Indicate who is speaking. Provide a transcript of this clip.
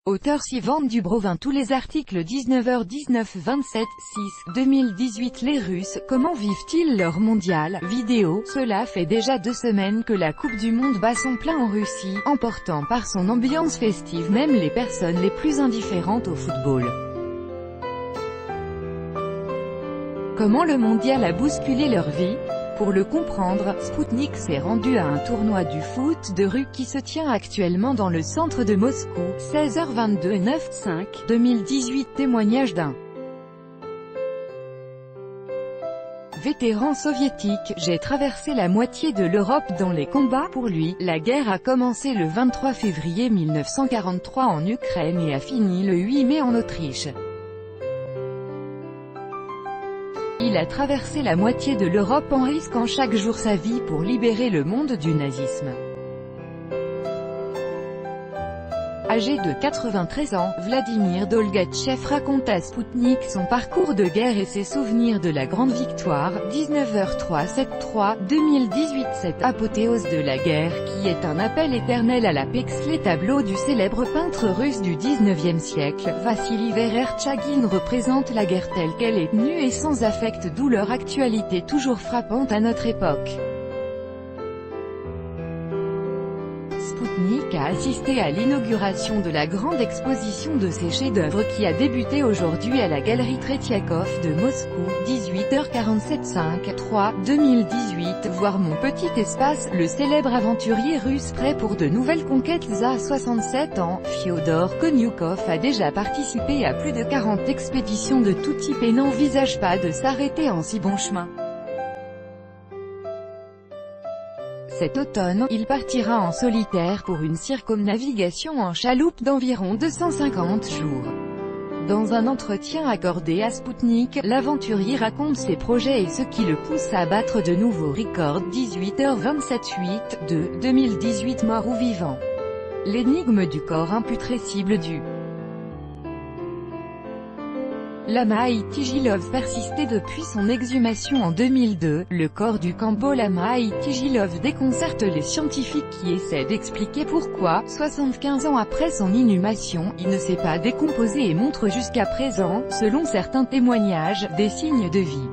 Speaker 1: Auteur Sivan Dubrovin. Tous les articles 19h19 27 6 2018. Les Russes, comment vivent-ils leur mondial? Vidéo. Cela fait déjà 2 semaines que la Coupe du Monde bat son plein en Russie, emportant par son ambiance festive même les personnes les plus indifférentes au football. Comment le mondial a bousculé leur vie? Pour le comprendre, Sputnik s'est rendu à un tournoi du foot de rue qui se tient actuellement dans le centre de Moscou, 16h22 9/5 2018. Témoignage d'un vétéran soviétique. J'ai traversé la moitié de l'Europe dans les combats. Pour lui, la guerre a commencé le 23 février 1943 en Ukraine et a fini le 8 mai en Autriche. Il a traversé la moitié de l'Europe en risquant chaque jour sa vie pour libérer le monde du nazisme. Âgé de 93 ans, Vladimir Dolgatchev raconte à Sputnik son parcours de guerre et ses souvenirs de la Grande Victoire, 19h03 7/3 2018. Cette apothéose de la guerre qui est un appel éternel à la paix. Les tableaux du célèbre peintre russe du 19e siècle, Vassili Verertchagin, représentent la guerre telle qu'elle est, nue et sans affect, d'où leur actualité toujours frappante à notre époque. Sputnik a assisté à l'inauguration de la grande exposition de ses chefs-d'œuvre qui a débuté aujourd'hui à la galerie Tretiakov de Moscou, 18h47 5/3 2018. Voir Mon petit espace. Le célèbre aventurier russe prêt pour de nouvelles conquêtes à 67 ans, Fyodor Konyukov a déjà participé à plus de 40 expéditions de tout type et n'envisage pas de s'arrêter en si bon chemin. Cet automne, il partira en solitaire pour une circumnavigation en chaloupe d'environ 250 jours. Dans un entretien accordé à Sputnik, l'aventurier raconte ses projets et ce qui le pousse à battre de nouveaux records. 18h27 8/2 2018. Mort ou vivant? L'énigme du corps imputrescible du lama Itigilov persistait depuis son exhumation en 2002. Le corps du Khambo lama Itigilov déconcerte les scientifiques qui essaient d'expliquer pourquoi, 75 ans après son inhumation, il ne s'est pas décomposé et montre jusqu'à présent, selon certains témoignages, des signes de vie.